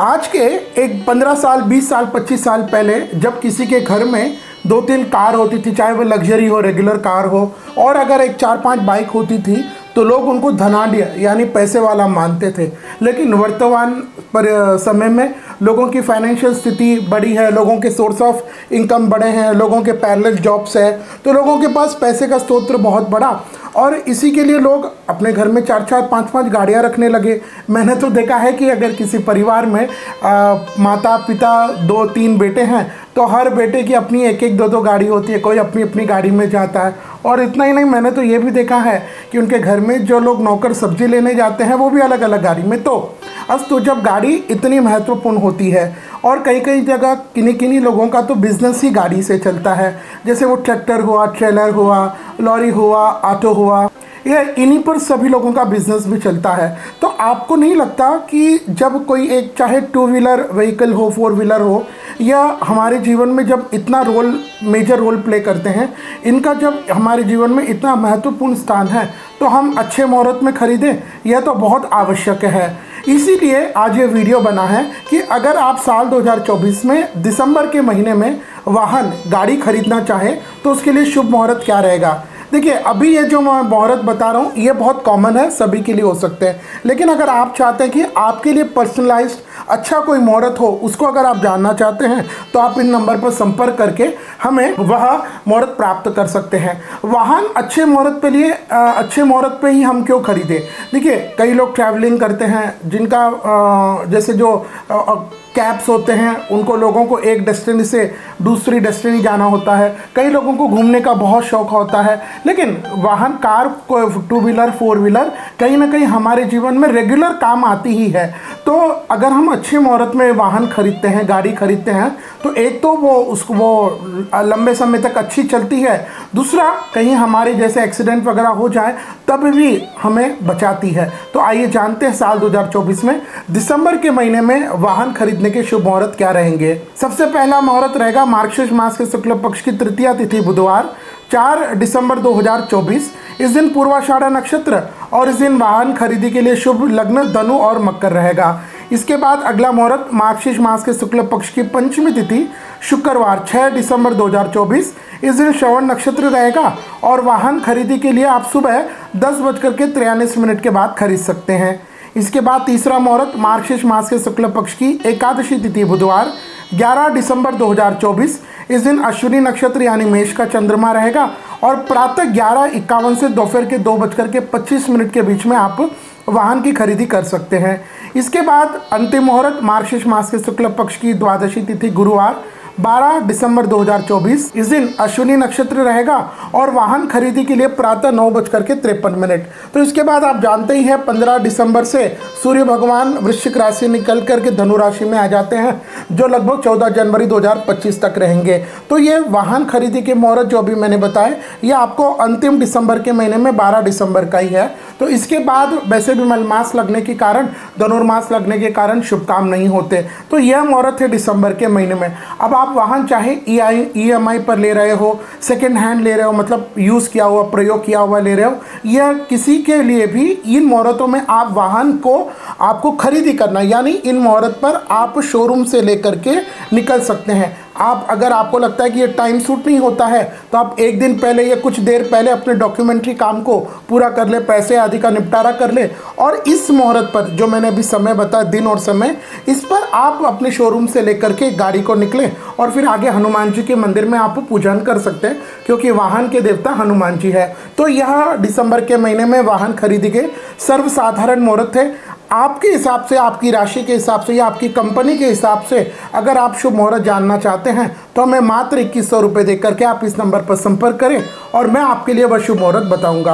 आज के एक 15 साल 20 साल 25 साल पहले जब किसी के घर में 2-3 कार होती थी, चाहे वो लग्जरी हो, रेगुलर कार हो, और अगर एक 4-5 बाइक होती थी तो लोग उनको धनाढ्य यानी पैसे वाला मानते थे। लेकिन वर्तमान समय में लोगों की फाइनेंशियल स्थिति बड़ी है, लोगों के सोर्स ऑफ इनकम बड़े हैं, लोगों के पैरेलल जॉब्स है, तो लोगों के पास पैसे का स्रोत बहुत बड़ा, और इसी के लिए लोग अपने घर में 4-4 5-5 गाड़ियाँ रखने लगे। मैंने तो देखा है कि अगर किसी परिवार में माता पिता 2-3 बेटे हैं तो हर बेटे की अपनी 1-1 2-2 गाड़ी होती है, कोई अपनी अपनी गाड़ी में जाता है। और इतना ही नहीं, मैंने तो ये भी देखा है कि उनके घर में जो लोग नौकर सब्जी लेने जाते हैं वो भी अलग अलग गाड़ी में। तो जब गाड़ी इतनी महत्वपूर्ण होती है, और कई कई जगह किन्हीं लोगों का तो बिज़नेस ही गाड़ी से चलता है, जैसे वो ट्रैक्टर हुआ, ट्रेलर हुआ, लॉरी हुआ, ऑटो हुआ, ये इन्हीं पर सभी लोगों का बिजनेस भी चलता है। तो आपको नहीं लगता कि जब कोई एक चाहे 2 व्हीलर व्हीकल हो, 4 व्हीलर हो, या हमारे जीवन में जब इतना मेजर रोल प्ले करते हैं, इनका जब हमारे जीवन में इतना महत्वपूर्ण स्थान है, तो हम अच्छे मुहूर्त में खरीदें, यह तो बहुत आवश्यक है। इसीलिए आज ये वीडियो बना है कि अगर आप साल 2024 में दिसंबर के महीने में गाड़ी खरीदना चाहें तो उसके लिए शुभ मुहूर्त क्या रहेगा। देखिए, अभी ये जो मैं मुहूर्त बता रहा हूँ ये बहुत कॉमन है, सभी के लिए हो सकते हैं, लेकिन अगर आप चाहते हैं कि आपके लिए पर्सनलाइज्ड अच्छा कोई मुहूर्त हो, उसको अगर आप जानना चाहते हैं तो आप इन नंबर पर संपर्क करके हमें वह मुहूर्त प्राप्त कर सकते हैं। वाहन अच्छे मुहूर्त पे ही हम क्यों खरीदें। देखिए, कई लोग ट्रैवलिंग करते हैं, जिनका जैसे जो कैब्स होते हैं, उनको लोगों को एक डेस्टिनी से दूसरी डेस्टिनी जाना होता है। कई लोगों को घूमने का बहुत शौक होता है, लेकिन वाहन, कार, 2 व्हीलर 4 व्हीलर कहीं ना कहीं हमारे जीवन में रेगुलर काम आती ही है। तो अगर हम अच्छे मुहूर्त में वाहन खरीदते हैं, गाड़ी खरीदते हैं, तो एक तो वो लंबे समय तक अच्छी चलती है, दूसरा कहीं हमारे जैसे एक्सीडेंट वगैरह हो जाए तब भी हमें बचाती है। तो आइए जानते हैं साल 2024 में दिसंबर के महीने में वाहन खरीदने के शुभ मुहूर्त क्या रहेंगे। सबसे पहला मुहूर्त रहेगा मार्गशीर्ष मास के शुक्ल पक्ष की तृतीया तिथि बुधवार, 4 दिसंबर 2024। इस दिन पूर्वाषाढ़ा नक्षत्र और इस दिन वाहन खरीदी के लिए शुभ लग्न धनु और मकर रहेगा। इसके बाद अगला मुहूर्त मार्गशीर्ष मास के शुक्ल पक्ष की पंचमी तिथि शुक्रवार, 6 दिसंबर 2024। इस दिन श्रवण नक्षत्र रहेगा और वाहन खरीदी के लिए आप सुबह 10:43 के बाद खरीद सकते हैं। इसके बाद तीसरा मुहूर्त मार्गशीर्ष मास के शुक्ल पक्ष की एकादशी तिथि बुधवार, 11 दिसंबर 2024। इस दिन अश्विनी नक्षत्र यानी मेष का चंद्रमा रहेगा और प्रातः 11:51 से दोपहर के 2:25 के बीच में आप वाहन की खरीदी कर सकते हैं। इसके बाद अंतिम मुहूर्त मार्गशीर्ष मास के शुक्ल पक्ष की द्वादशी तिथि गुरुवार, 12 दिसंबर 2024। इस दिन अश्विनी नक्षत्र रहेगा और वाहन खरीदी के लिए प्रातः 9:53। तो इसके बाद आप जानते ही हैं 15 दिसंबर से सूर्य भगवान वृश्चिक राशि निकल करके धनु राशि में आ जाते हैं, जो लगभग 14 जनवरी 2025 तक रहेंगे। तो ये वाहन खरीदी के मुहूर्त जो अभी मैंने बताए, ये आपको अंतिम दिसंबर के महीने में 12 दिसंबर का ही है। तो इसके बाद वैसे भी मलमास लगने के कारण, धनुर्मास लगने के कारण शुभ काम नहीं होते। तो यह मुहूर्त है दिसंबर के महीने में। अब आप वाहन चाहे EMI पर ले रहे हो, सेकेंड हैंड ले रहे हो, मतलब यूज़ किया हुआ, प्रयोग किया हुआ ले रहे हो, या किसी के लिए भी इन मुहूर्तों में आप वाहन को आपको खरीदी करना, यानी इन मुहूर्त पर आप शोरूम से लेकर के निकल सकते हैं। अगर आपको लगता है कि ये टाइम सूट नहीं होता है तो आप एक दिन पहले या कुछ देर पहले अपने डॉक्यूमेंट्री काम को पूरा कर ले, पैसे आदि का निपटारा कर ले, और इस मुहूर्त पर जो मैंने अभी समय बताया, दिन और समय, इस पर आप अपने शोरूम से लेकर के गाड़ी को निकलें और फिर आगे हनुमान जी के मंदिर में आप पूजन कर सकते हैं, क्योंकि वाहन के देवता हनुमान जी है। तो यह दिसंबर के महीने में वाहन खरीदी के सर्वसाधारण मुहूर्त है। आपके हिसाब से, आपकी राशि के हिसाब से या आपकी कंपनी के हिसाब से अगर आप शुभ मुहूर्त जानना चाहते हैं तो हमें मात्र 2100 रुपये दे करके आप इस नंबर पर संपर्क करें और मैं आपके लिए वह शुभ मुहूर्त बताऊंगा।